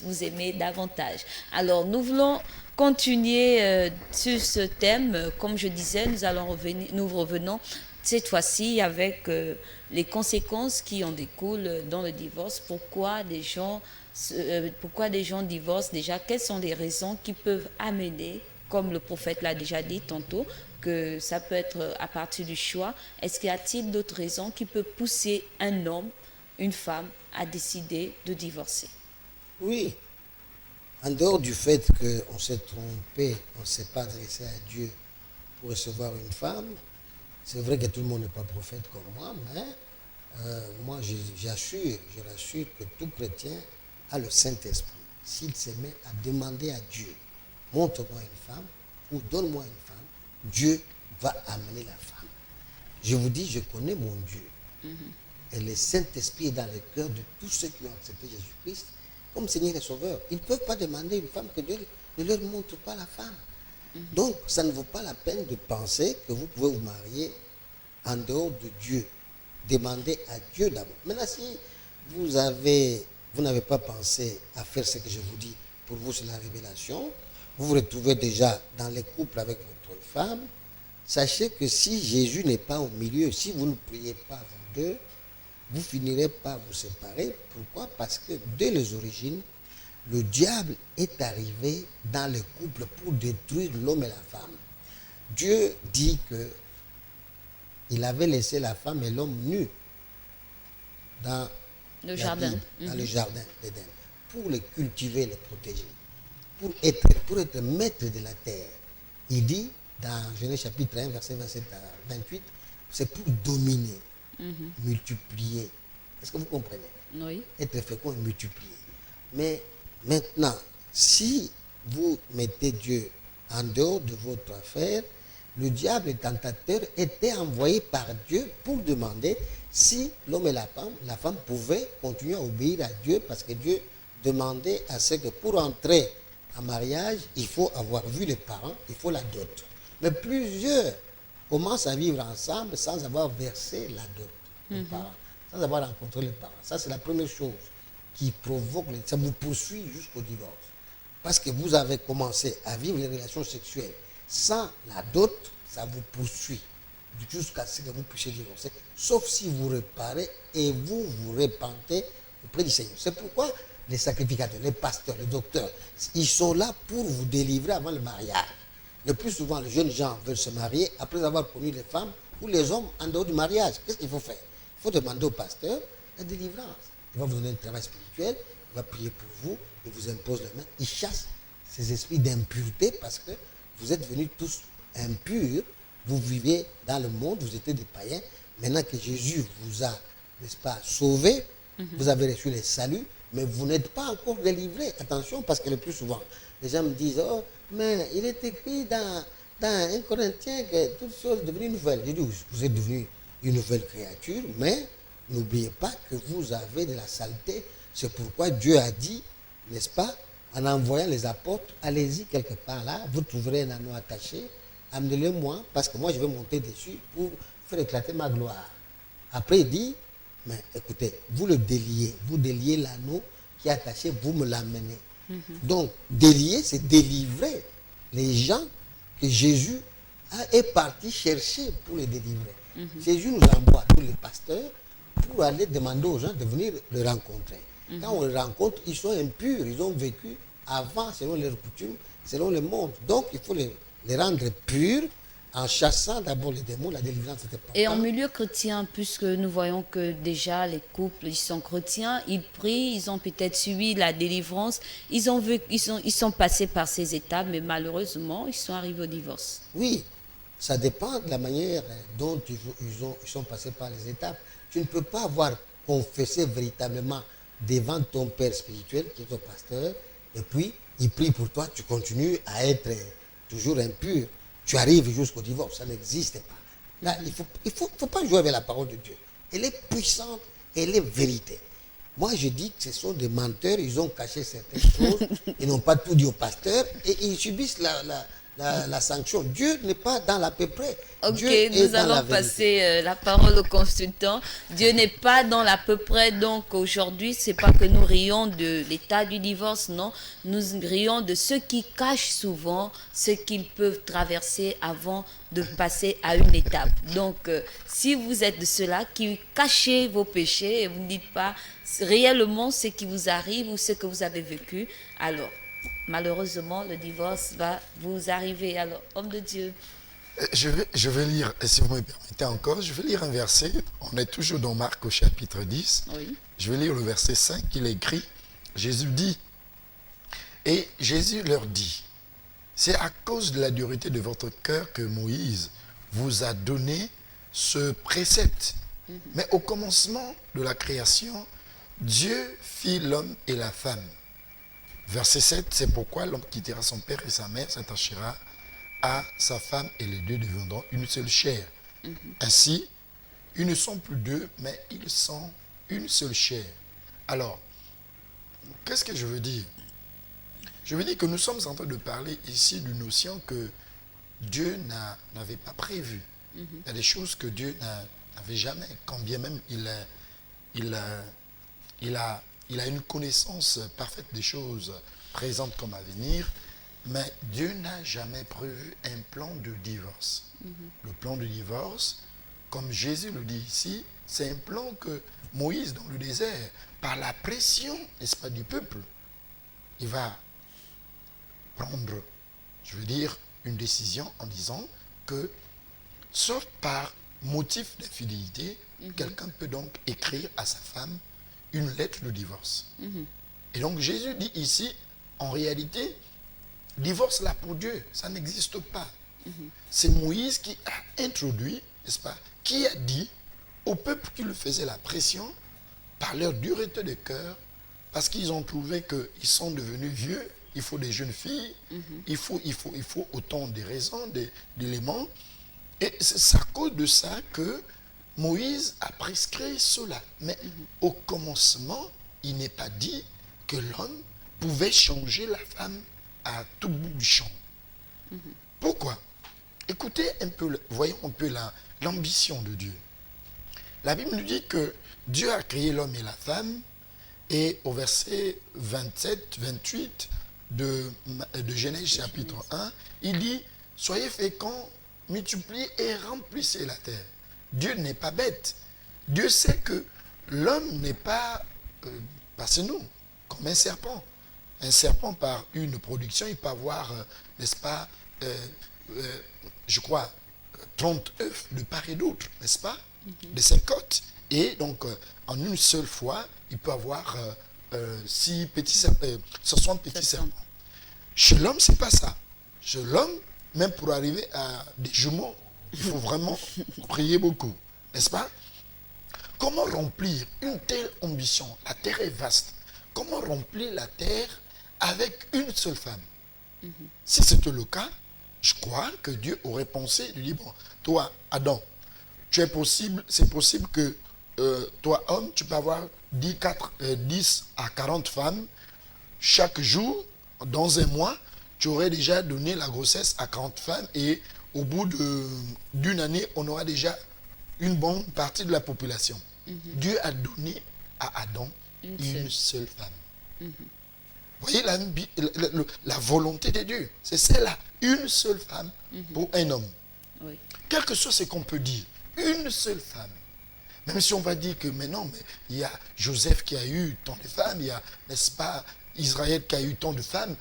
S1: vous aimer davantage. Alors, nous voulons continuer sur ce thème. Comme je disais, nous revenons cette fois-ci avec les conséquences qui en découlent dans le divorce. Pourquoi des gens divorcent déjà? Quelles sont les raisons qui peuvent amener, comme le prophète l'a déjà dit tantôt, que ça peut être à partir du choix? Est-ce qu'il y a-t-il d'autres raisons qui peuvent pousser un homme, une femme à décider de divorcer?
S2: Oui. En dehors du fait qu'on s'est trompé, on ne s'est pas adressé à Dieu pour recevoir une femme, c'est vrai que tout le monde n'est pas prophète comme moi, mais moi je rassure que tout chrétien a le Saint-Esprit. s'il se met à demander à Dieu, montre-moi une femme ou donne-moi une femme, Dieu va amener la femme. Je vous dis, je connais mon Dieu. Et le Saint-Esprit est dans le cœur de tous ceux qui ont accepté Jésus-Christ comme Seigneur et Sauveur. Ils ne peuvent pas demander une femme que Dieu ne leur montre pas la femme. Donc, ça ne vaut pas la peine de penser que vous pouvez vous marier en dehors de Dieu. Demandez à Dieu d'abord. Maintenant, si vous n'avez pas pensé à faire ce que je vous dis, pour vous c'est la révélation, vous vous retrouvez déjà dans les couples avec votre femme, sachez que si Jésus n'est pas au milieu, si vous ne priez pas vous deux, vous finirez par vous séparer. Pourquoi? Parce que dès les origines, le diable est arrivé dans le couple pour détruire l'homme et la femme. Dieu dit que il avait laissé la femme et l'homme nus dans
S1: Le jardin.
S2: Dans le jardin d'Éden, pour les cultiver, les protéger, pour être maître de la terre. Il dit dans Genèse chapitre 1, verset 27 à 28, c'est pour dominer, multiplier. Est-ce que vous comprenez?
S1: Oui.
S2: Être fécond et multiplier. Mais maintenant, si vous mettez Dieu en dehors de votre affaire, le diable, le tentateur, était envoyé par Dieu pour demander si l'homme et la femme pouvaient continuer à obéir à Dieu, parce que Dieu demandait à ce que pour entrer en mariage, il faut avoir vu les parents, il faut la dot. Mais plusieurs commencent à vivre ensemble sans avoir versé la dot, les parents, sans avoir rencontré les parents. Ça, c'est la première chose qui provoque, ça vous poursuit jusqu'au divorce. Parce que vous avez commencé à vivre les relations sexuelles sans la dot, ça vous poursuit jusqu'à ce que vous puissiez divorcer, sauf si vous réparez et vous vous repentez auprès du Seigneur. C'est pourquoi les sacrificateurs, les pasteurs, les docteurs, ils sont là pour vous délivrer avant le mariage. Le plus souvent, les jeunes gens veulent se marier après avoir connu les femmes ou les hommes en dehors du mariage. Qu'est-ce qu'il faut faire? Il faut demander au pasteur la délivrance. Il va vous donner un travail spirituel, il va prier pour vous, il vous impose la main, il chasse ces esprits d'impureté parce que vous êtes venus tous impurs, vous vivez dans le monde, vous étiez des païens. Maintenant que Jésus vous a, n'est-ce pas, sauvés, vous avez reçu le salut, mais vous n'êtes pas encore délivrés. Attention, parce que le plus souvent, les gens me disent, oh, mais il est écrit dans 1 Corinthiens que toutes choses sont devenues nouvelles. Je dis, vous êtes devenus une nouvelle créature, mais n'oubliez pas que vous avez de la saleté. C'est pourquoi Dieu a dit, n'est-ce pas, en envoyant les apôtres, allez-y quelque part là, vous trouverez un anneau attaché, amenez-le-moi, parce que moi je vais monter dessus pour faire éclater ma gloire. Après il dit, mais écoutez, vous déliez l'anneau qui est attaché, vous me l'amenez. Donc, délier, c'est délivrer les gens que Jésus est parti chercher pour les délivrer. Jésus nous envoie, tous les pasteurs, pour aller demander aux gens de venir le rencontrer. Quand on les rencontre, ils sont impurs, ils ont vécu avant, selon leurs coutumes, selon le monde. Donc, il faut les rendre purs en chassant d'abord les démons, la délivrance était importante.
S1: Et en milieu chrétien, puisque nous voyons que déjà les couples, ils sont chrétiens, ils prient, ils ont peut-être suivi la délivrance, ils sont passés par ces étapes, mais malheureusement, ils sont arrivés au divorce.
S2: Oui, ça dépend de la manière dont ils sont passés par les étapes. Tu ne peux pas avoir confessé véritablement devant ton père spirituel, qui est ton pasteur, et puis il prie pour toi, tu continues à être toujours impur. Tu arrives jusqu'au divorce, ça n'existe pas. Là, il faut pas jouer avec la parole de Dieu. Elle est puissante, elle est vérité. Moi, je dis que ce sont des menteurs, ils ont caché certaines choses, ils n'ont pas tout dit au pasteur, et ils subissent la sanction. Dieu n'est pas dans l'à peu près.
S1: Ok,
S2: Dieu est
S1: nous
S2: dans la
S1: allons
S2: vérité.
S1: passer la parole au consultant. Dieu n'est pas dans l'à peu près, donc aujourd'hui, c'est pas que nous rions de l'état du divorce, non. Nous rions de ceux qui cachent souvent ce qu'ils peuvent traverser avant de passer à une étape. Donc, si vous êtes de ceux-là qui cachez vos péchés et vous ne dites pas réellement ce qui vous arrive ou ce que vous avez vécu, alors, malheureusement, le divorce va vous arriver. Alors, homme de Dieu.
S3: Je vais lire, et si vous me permettez encore, je vais lire un verset. On est toujours dans Marc au chapitre 10.
S1: Oui.
S3: Je vais lire le verset 5, il est écrit. Jésus dit, et Jésus leur dit, c'est à cause de la dureté de votre cœur que Moïse vous a donné ce précepte. Mais au commencement de la création, Dieu fit l'homme et la femme. Verset 7, c'est pourquoi l'homme quittera son père et sa mère, s'attachera à sa femme et les deux deviendront une seule chair. Ainsi, ils ne sont plus deux, mais ils sont une seule chair. Alors, qu'est-ce que je veux dire? Je veux dire que nous sommes en train de parler ici d'une notion que Dieu n'avait pas prévue. Il y a des choses que Dieu n'avait jamais, quand bien même il a une connaissance parfaite des choses présentes comme à venir, mais Dieu n'a jamais prévu un plan de divorce. Le plan de divorce, comme Jésus le dit ici, c'est un plan que Moïse dans le désert, par la pression, n'est-ce pas, du peuple, il va prendre, je veux dire, une décision en disant que, sauf par motif d'infidélité, quelqu'un peut donc écrire à sa femme une lettre de divorce. Et donc Jésus dit ici, en réalité, divorce là pour Dieu, ça n'existe pas. C'est Moïse qui a introduit, n'est-ce pas, qui a dit au peuple qui lui faisait la pression, par leur dureté de cœur, parce qu'ils ont trouvé qu'ils sont devenus vieux, il faut des jeunes filles, il faut autant de raisons, d'éléments. Et c'est à cause de ça que Moïse a prescrit cela. Mais au commencement, il n'est pas dit que l'homme pouvait changer la femme à tout bout du champ. Pourquoi? Écoutez un peu, voyons un peu l'ambition de Dieu. La Bible nous dit que Dieu a créé l'homme et la femme, et au verset 27, 28 de Genèse chapitre 1, il dit, soyez féconds, multipliez et remplissez la terre. Dieu n'est pas bête. Dieu sait que l'homme n'est pas, passez nous, comme un serpent. Un serpent, par une production, il peut avoir, n'est-ce pas, je crois, 30 œufs de part et d'autre, n'est-ce pas, de 5 côtes. Et donc, en une seule fois, il peut avoir 60 petits serpents. Chez l'homme, c'est pas ça. Chez l'homme, même pour arriver à des jumeaux, il faut vraiment prier beaucoup, n'est-ce pas? Comment remplir une telle ambition? La terre est vaste. Comment remplir la terre avec une seule femme? Si c'était le cas, je crois que Dieu aurait pensé, il dit, bon, toi, Adam, c'est possible que toi, homme, tu peux avoir 10 à 40 femmes. Chaque jour, dans un mois, tu aurais déjà donné la grossesse à 40 femmes et au bout d'une année, on aura déjà une bonne partie de la population. Dieu a donné à Adam une seule femme. Voyez la volonté de Dieu. C'est celle-là, une seule femme pour un homme.
S1: Oui.
S3: Quel que soit ce qu'on peut dire, une seule femme. Même si on va dire que maintenant, mais il y a Joseph qui a eu tant de femmes, il y a, n'est-ce pas, Israël qui a eu tant de femmes,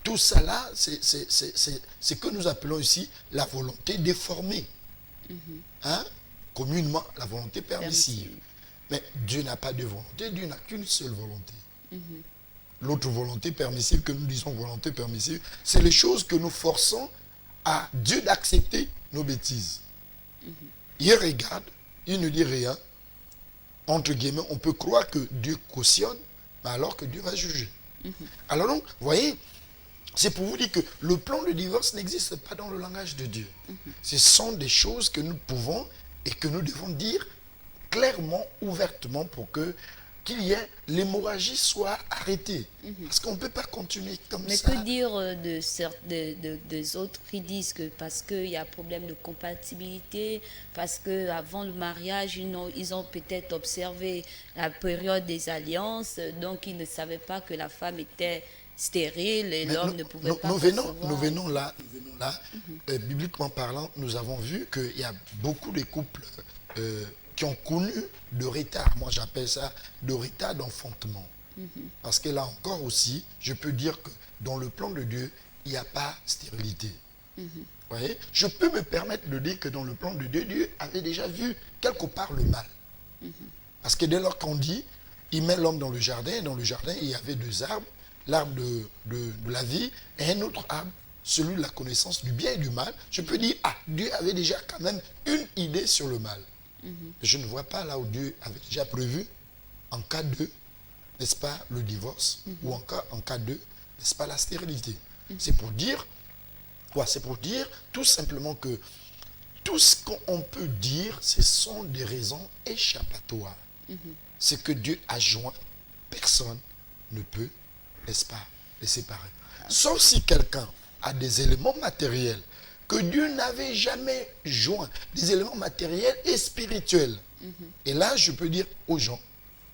S3: tout ça là, c'est ce que nous appelons ici la volonté déformée. Hein? Communément, la volonté permissive. Mais Dieu n'a pas de volonté, Dieu n'a qu'une seule volonté. L'autre volonté permissive, que nous disons volonté permissive, c'est les choses que nous forçons à Dieu d'accepter nos bêtises. Il regarde, il ne dit rien. Entre guillemets, on peut croire que Dieu cautionne, mais alors que Dieu va juger. Alors donc, vous voyez, c'est pour vous dire que le plan de divorce n'existe pas dans le langage de Dieu. Ce sont des choses que nous pouvons et que nous devons dire clairement, ouvertement, pour qu'il y ait l'hémorragie soit arrêtée. Parce qu'on ne peut pas continuer comme
S1: Mais
S3: ça.
S1: que dire des autres qui disent que parce qu'il y a problème de compatibilité, parce qu'avant le mariage, ils ont peut-être observé la période des alliances, donc ils ne savaient pas que la femme était stérile et l'homme ne pouvait pas concevoir.
S3: Nous venons là, bibliquement parlant, nous avons vu qu'il y a beaucoup de couples qui ont connu de retard. Moi, j'appelle ça de retard d'enfantement. Parce que là encore aussi, je peux dire que dans le plan de Dieu, il n'y a pas stérilité. Vous voyez? Je peux me permettre de dire que dans le plan de Dieu, Dieu avait déjà vu quelque part le mal. Parce que dès lors qu'on dit, il met l'homme dans le jardin, il y avait 2 arbres, l'arbre de la vie et un autre arbre, celui de la connaissance du bien et du mal. Je peux dire, Dieu avait déjà quand même une idée sur le mal. Je ne vois pas là où Dieu avait déjà prévu, en cas de, n'est-ce pas, le divorce, ou encore en cas de n'est-ce pas, la stérilité. C'est pour dire quoi? C'est pour dire tout simplement que tout ce qu'on peut dire, ce sont des raisons échappatoires. Ce que Dieu a joint, personne ne peut, n'est-ce pas, les séparer. Sauf si quelqu'un a des éléments matériels que Dieu n'avait jamais joints, des éléments matériels et spirituels. Et là, je peux dire aux gens,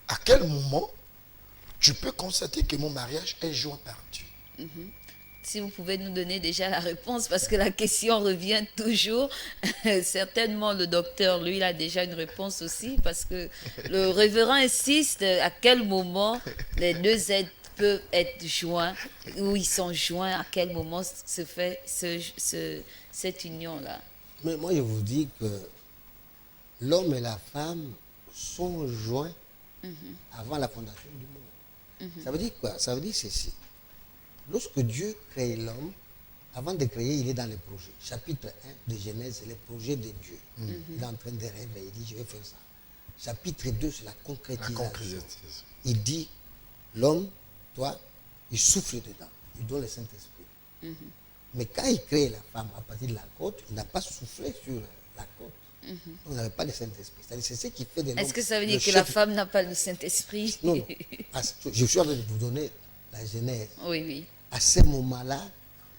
S3: à quel moment je peux constater que mon mariage est joint par Dieu?
S1: Si vous pouvez nous donner déjà la réponse, parce que la question revient toujours. Certainement, le docteur, lui, il a déjà une réponse aussi, parce que le révérend insiste à quel moment les deux êtres peuvent être joints, où ils sont joints, à quel moment se fait cette union-là.
S2: Mais moi, je vous dis que l'homme et la femme sont joints avant la fondation du monde. Ça veut dire quoi? Ça veut dire ceci. Lorsque Dieu crée l'homme, avant de créer, il est dans les projets. Chapitre 1 de Genèse, c'est les projets de Dieu. Il est en train de rêver, il dit, je vais faire ça. Chapitre 2, c'est la concrétisation. Il dit, l'homme, toi, il souffle dedans. Il donne le Saint-Esprit. Mais quand il crée la femme à partir de la côte, il n'a pas soufflé sur la côte. On n'avait pas le Saint-Esprit. C'est ce qui fait de l'homme.
S1: Est-ce que ça veut dire que la femme n'a pas le Saint-Esprit?
S2: Non, non. Je suis en train de vous donner la Genèse.
S1: Oui, oui.
S2: À ce moment-là,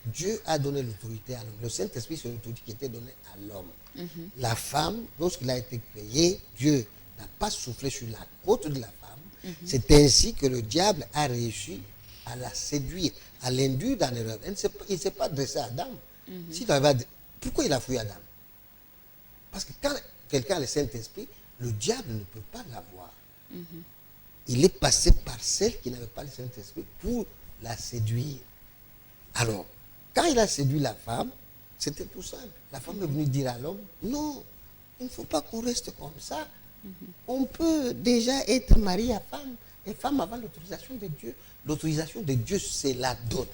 S2: Dieu a donné l'autorité à l'homme. Le Saint-Esprit, c'est l'autorité qui était donnée à l'homme. La femme, lorsqu'il a été créé, Dieu n'a pas soufflé sur la côte de la femme. C'est ainsi que le diable a réussi à la séduire, à l'induire dans l'erreur. Il ne s'est pas adressé à Adam. Pourquoi il a fui Adam? Parce que quand quelqu'un a le Saint-Esprit, le diable ne peut pas l'avoir. Il est passé par celle qui n'avait pas le Saint-Esprit pour la séduire. Alors, quand il a séduit la femme, c'était tout simple. La femme est venue dire à l'homme, non, il ne faut pas qu'on reste comme ça. On peut déjà être mari à femme, et femme avant l'autorisation de Dieu. L'autorisation de Dieu, c'est la dot.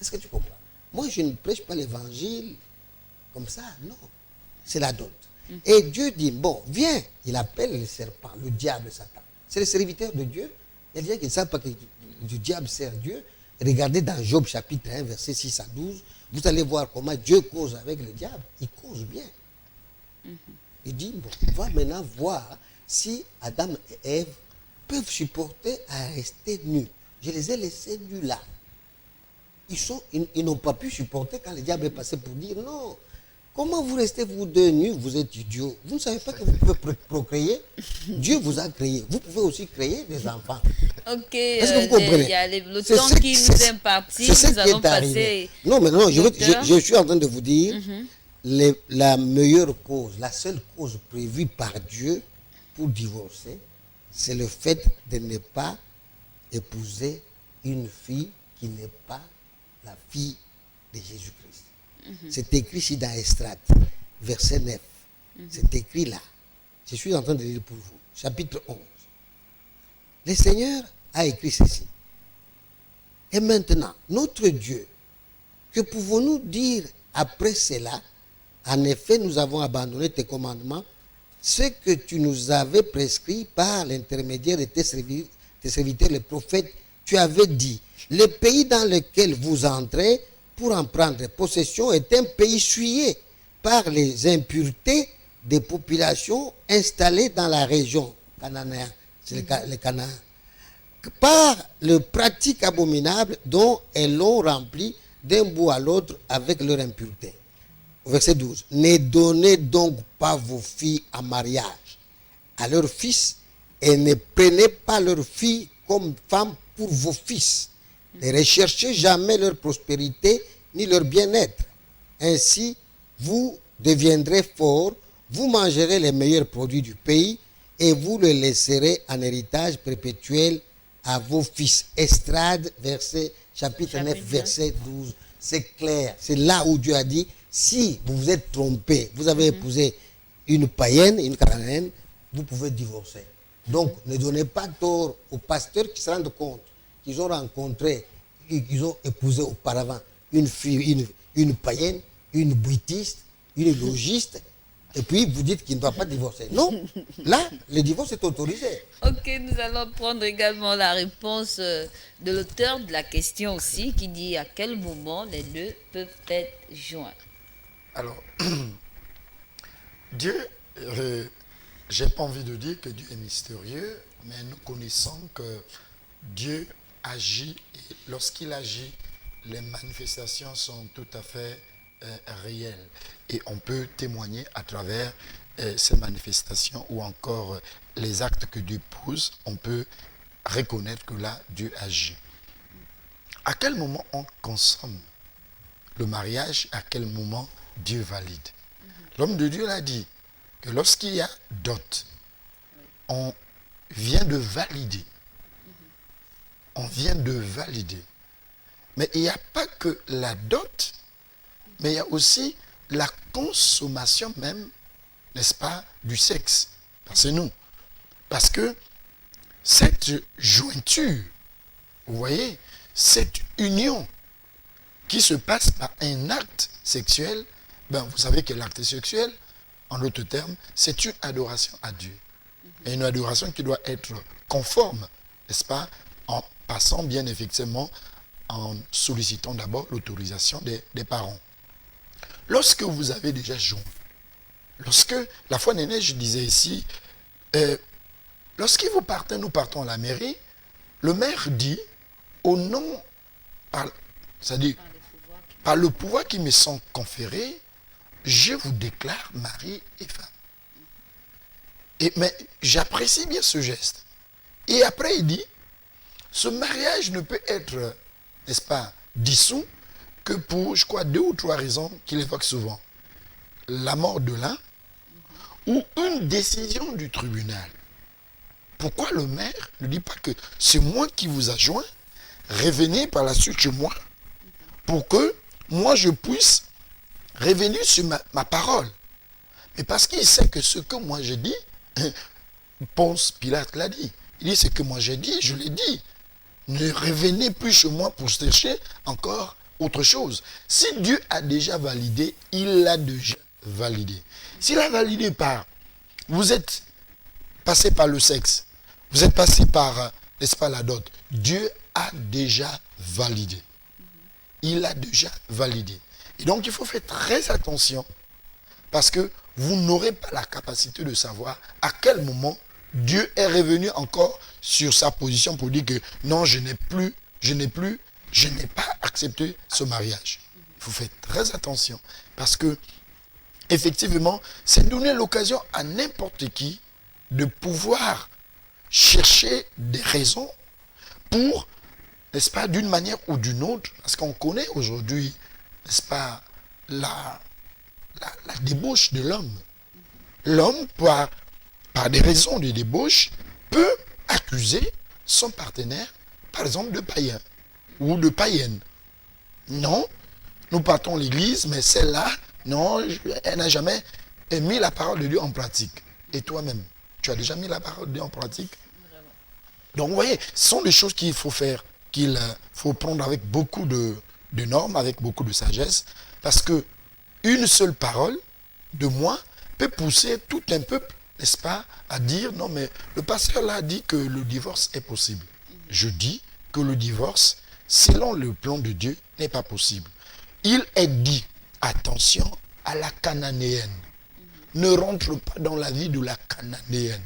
S2: Est-ce que tu comprends? Moi, je ne prêche pas l'évangile comme ça, non. C'est la dot. Et Dieu dit, bon, viens. Il appelle le serpent, le diable, Satan. C'est le serviteur de Dieu. Il y a des gens qui ne savent pas que le diable sert Dieu. Regardez dans Job chapitre 1, versets 6 à 12. Vous allez voir comment Dieu cause avec le diable. Il cause bien. Il dit, bon, on va maintenant voir si Adam et Ève peuvent supporter à rester nus. Je les ai laissés nus là. Ils n'ont pas pu supporter quand le diable est passé pour dire non. Comment vous restez vous deux nus? Vous êtes idiots. Vous ne savez pas que vous pouvez procréer? Dieu vous a créé. Vous pouvez aussi créer des enfants.
S1: Ok.
S2: Est-ce que vous comprenez?
S1: Il y a le temps qui nous est imparti. Nous allons passer.
S2: Non, mais non, je suis en train de vous dire la meilleure cause, la seule cause prévue par Dieu pour divorcer, c'est le fait de ne pas épouser une fille qui n'est pas la fille de Jésus-Christ. C'est écrit ici dans Estrate, verset 9. C'est écrit là. Je suis en train de lire pour vous. Chapitre 11. Le Seigneur a écrit ceci. Et maintenant, notre Dieu, que pouvons-nous dire après cela? En effet, nous avons abandonné tes commandements, ce que tu nous avais prescrit par l'intermédiaire de tes serviteurs, les prophètes. Tu avais dit, le pays dans lequel vous entrez pour en prendre possession est un pays souillé par les impuretés des populations installées dans la région cananéenne, c'est le Canaan, par le pratique abominable dont elles l'ont rempli d'un bout à l'autre avec leur impureté. Verset 12. Ne donnez donc pas vos filles en mariage à leurs fils et ne prenez pas leurs filles comme femmes pour vos fils. Ne recherchez jamais leur prospérité ni leur bien-être. Ainsi, vous deviendrez forts, vous mangerez les meilleurs produits du pays et vous le laisserez en héritage perpétuel à vos fils. Estrade, chapitre 9, verset 12. C'est clair. C'est là où Dieu a dit, si vous vous êtes trompé, vous avez épousé une païenne, une cananéenne, vous pouvez divorcer. Donc, ne donnez pas tort aux pasteurs qui se rendent compte qu'ils ont rencontré, qu'ils ont épousé auparavant une fille, une païenne, une bruitiste, une logiste, Et puis, vous dites qu'il ne doit pas divorcer. Non, là, le divorce est autorisé.
S1: Ok, nous allons prendre également la réponse de l'auteur de la question aussi, qui dit à quel moment les deux peuvent être joints.
S3: Alors, Dieu, j'ai pas envie de dire que Dieu est mystérieux, mais nous connaissons que Dieu agit et lorsqu'il agit, les manifestations sont tout à fait réelles. Et on peut témoigner à travers ces manifestations ou encore les actes que Dieu pose, on peut reconnaître que là, Dieu agit. À quel moment on consomme le mariage, à quel moment Dieu valide? L'homme de Dieu l'a dit, que lorsqu'il y a dot, on vient de valider. On vient de valider. Mais il n'y a pas que la dot, mais il y a aussi la consommation même, n'est-ce pas, du sexe. C'est nous. Parce que cette jointure, vous voyez, cette union qui se passe par un acte sexuel, ben, vous savez que l'acte sexuel, en d'autres termes, c'est une adoration à Dieu. Et une adoration qui doit être conforme, n'est-ce pas, en passant bien effectivement, en sollicitant d'abord l'autorisation des parents. Lorsque vous avez déjà joint, lorsque, la fois dernière, je disais ici, lorsque vous partez, nous partons à la mairie, le maire dit, au nom, c'est-à-dire, par le pouvoir qui me sont conférés, je vous déclare mari et femme. Mais j'apprécie bien ce geste. Et après, il dit, ce mariage ne peut être, n'est-ce pas, dissous que pour, je crois, 2 ou 3 raisons qu'il évoque souvent. La mort de l'un ou une décision du tribunal. Pourquoi le maire ne dit pas que c'est moi qui vous a joint, revenez par la suite chez moi, pour que moi je puisse revenir sur ma parole. Mais parce qu'il sait que ce que moi j'ai dit, Ponce Pilate l'a dit. Il dit ce que moi j'ai dit, je l'ai dit. Ne revenez plus chez moi pour chercher encore autre chose. Si Dieu a déjà validé, il l'a déjà validé. S'il a validé par, vous êtes passé par le sexe, vous êtes passé par, n'est-ce pas, la dot, Dieu a déjà validé. Il a déjà validé. Et donc il faut faire très attention parce que vous n'aurez pas la capacité de savoir à quel moment Dieu est revenu encore sur sa position pour dire que non, je n'ai pas accepté ce mariage. Il faut faire très attention parce que effectivement, c'est donner l'occasion à n'importe qui de pouvoir chercher des raisons pour, n'est-ce pas, d'une manière ou d'une autre, parce qu'on connaît aujourd'hui, n'est-ce pas, la débauche de l'homme. L'homme, par des raisons de débauche, peut accuser son partenaire, par exemple, de païen ou de païenne. Non, nous partons l'église, mais celle-là, non, elle n'a jamais mis la parole de Dieu en pratique. Et toi-même, tu as déjà mis la parole de Dieu en pratique? Donc, vous voyez, ce sont des choses qu'il faut faire, qu'il faut prendre avec beaucoup de normes, avec beaucoup de sagesse, parce que une seule parole de moi peut pousser tout un peuple, n'est-ce pas, à dire, non mais le pasteur là dit que le divorce est possible. Je dis que le divorce, selon le plan de Dieu, n'est pas possible. Il est dit, attention à la cananéenne. Ne rentre pas dans la vie de la cananéenne.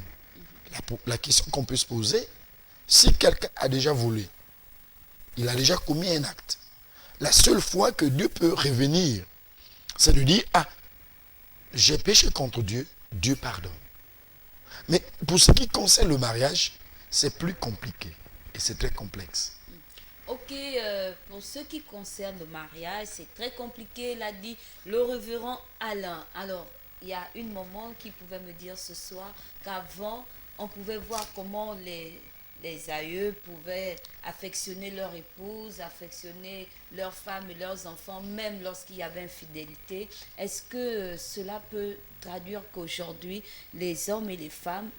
S3: La question qu'on peut se poser, si quelqu'un a déjà volé, il a déjà commis un acte, la seule fois que Dieu peut revenir, c'est de dire, ah, j'ai péché contre Dieu, Dieu pardonne. Mais pour ce qui concerne le mariage, c'est plus compliqué et c'est très complexe.
S1: Ok, pour ce qui concerne le mariage, c'est très compliqué, l'a dit le révérend Alain. Alors, il y a une maman qui pouvait me dire ce soir qu'avant, on pouvait voir comment les aïeux pouvaient affectionner leur épouse, affectionner leurs femmes et leurs enfants, même lorsqu'il y avait infidélité. Est-ce que cela peut traduire qu'aujourd'hui, les hommes et les femmes,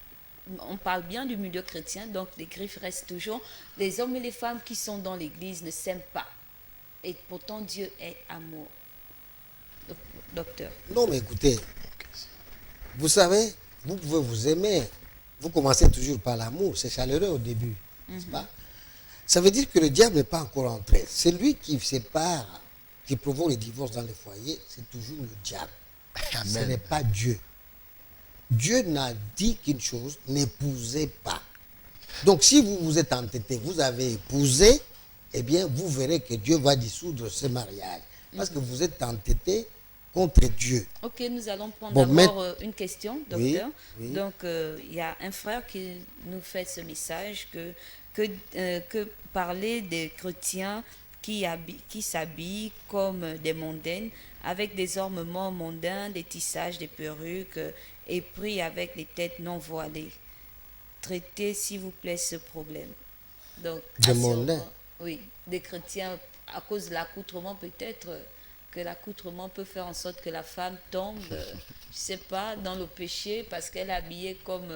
S1: on parle bien du milieu chrétien, donc les griffes restent toujours, les hommes et les femmes qui sont dans l'église ne s'aiment pas. Et pourtant, Dieu est amour. Docteur.
S2: Non, mais écoutez, Vous savez, vous pouvez vous aimer. Vous commencez toujours par l'amour. C'est chaleureux au début, n'est-ce pas? Ça veut dire que le diable n'est pas encore entré. C'est lui qui sépare, qui provoque les divorces dans les foyers. C'est toujours le diable. Ce n'est pas Dieu. Dieu n'a dit qu'une chose, n'épousez pas. Donc si vous vous êtes entêté, vous avez épousé, eh bien vous verrez que Dieu va dissoudre ce mariage. Parce que vous êtes entêté contre Dieu.
S1: Ok, nous allons prendre
S2: Bon,
S1: d'abord une question,
S2: Oui,
S1: docteur.
S2: oui.
S1: Donc, il y a un frère qui nous fait ce message que parler des chrétiens qui s'habillent comme des mondaines, avec des ornements mondains, des tissages, des perruques, et prient avec les têtes non voilées. Traitez, s'il vous plaît, ce problème. Donc,
S2: Des
S1: assez
S2: mondains?
S1: souvent, oui, des chrétiens, à cause de l'accoutrement peut-être, que l'accoutrement peut faire en sorte que la femme tombe, je ne sais pas, dans le péché parce qu'elle est habillée comme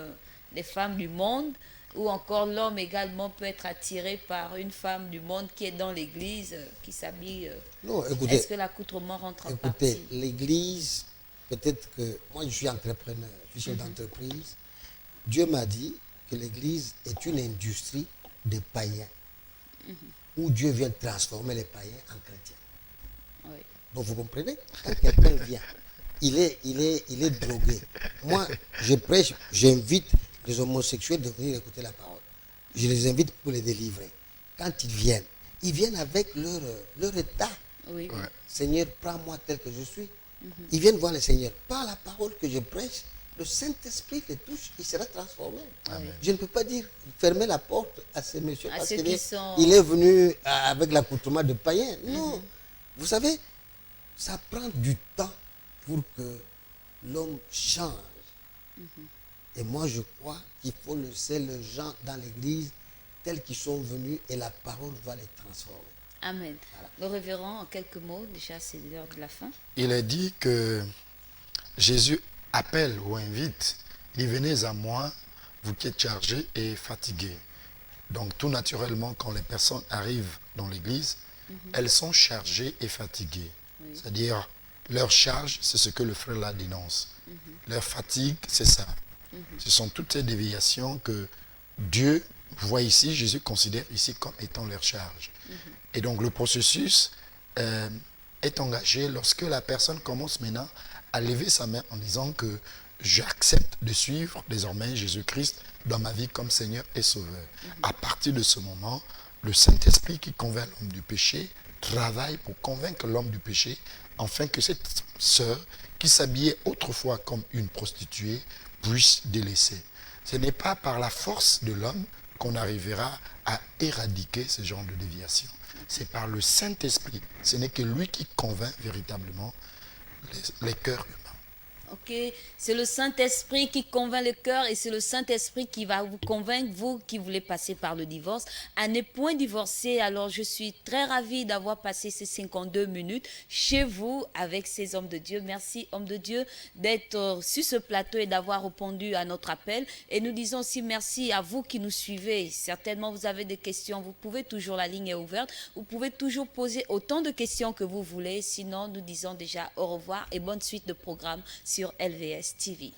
S1: les femmes du monde, ou encore l'homme également peut être attiré par une femme du monde qui est dans l'église, qui s'habille.
S2: Non, écoutez,
S1: Est-ce que l'accoutrement rentre en partie?
S2: écoutez, l'église, peut-être que moi je suis entrepreneur, je suis chef d'entreprise. Dieu m'a dit que l'église est une industrie de païens, où Dieu vient transformer les païens en chrétiens.
S1: Oui.
S2: Donc vous comprenez? Quand quelqu'un vient, il est drogué. Moi, je prêche, j'invite les homosexuels de venir écouter la parole. Je les invite pour les délivrer. Quand ils viennent avec leur état.
S1: Oui.
S3: Ouais.
S2: Seigneur, prends-moi tel que je suis. Ils viennent voir le Seigneur. Par la parole que je prêche, le Saint-Esprit les touche, il sera transformé.
S3: Amen.
S2: Je ne peux pas dire fermer la porte à ces messieurs
S1: À
S2: parce
S1: ceux
S2: qu'il
S1: qui
S2: est,
S1: sont-
S2: il est venu avec l'accoutrement de païen. Non. Vous savez, ça prend du temps pour que l'homme change. Et moi, je crois qu'il faut laisser les gens dans l'église tels qu'ils sont venus et la parole va les transformer.
S1: Amen. Le révérend, en quelques mots, déjà c'est l'heure de la fin.
S3: Il est dit que Jésus appelle ou invite, il dit, venez à moi, vous qui êtes chargés et fatigués. Donc tout naturellement, quand les personnes arrivent dans l'église, elles sont chargées et fatiguées.
S1: Oui.
S3: C'est-à-dire, leur charge, c'est ce que le frère là dénonce. Leur fatigue, c'est ça. Ce sont toutes ces déviations que Dieu voit ici, Jésus considère ici comme étant leur charge. Et donc le processus est engagé lorsque la personne commence maintenant à lever sa main en disant que j'accepte de suivre désormais Jésus-Christ dans ma vie comme Seigneur et Sauveur. À partir de ce moment, le Saint-Esprit qui convainc l'homme du péché travaille pour convaincre l'homme du péché afin que cette sœur qui s'habillait autrefois comme une prostituée puisse délaisser. Ce n'est pas par la force de l'homme qu'on arrivera à éradiquer ce genre de déviation. C'est par le Saint-Esprit. Ce n'est que lui qui convainc véritablement les cœurs humains.
S1: Ok, c'est le Saint-Esprit qui convainc le cœur et c'est le Saint-Esprit qui va vous convaincre, vous qui voulez passer par le divorce, à ne point divorcer. Alors je suis très ravie d'avoir passé ces 52 minutes chez vous avec ces hommes de Dieu. Merci hommes de Dieu d'être sur ce plateau et d'avoir répondu à notre appel. Et nous disons aussi merci à vous qui nous suivez. Certainement vous avez des questions, vous pouvez toujours, la ligne est ouverte, vous pouvez toujours poser autant de questions que vous voulez. Sinon nous disons déjà au revoir et bonne suite de programme sur LVS TV.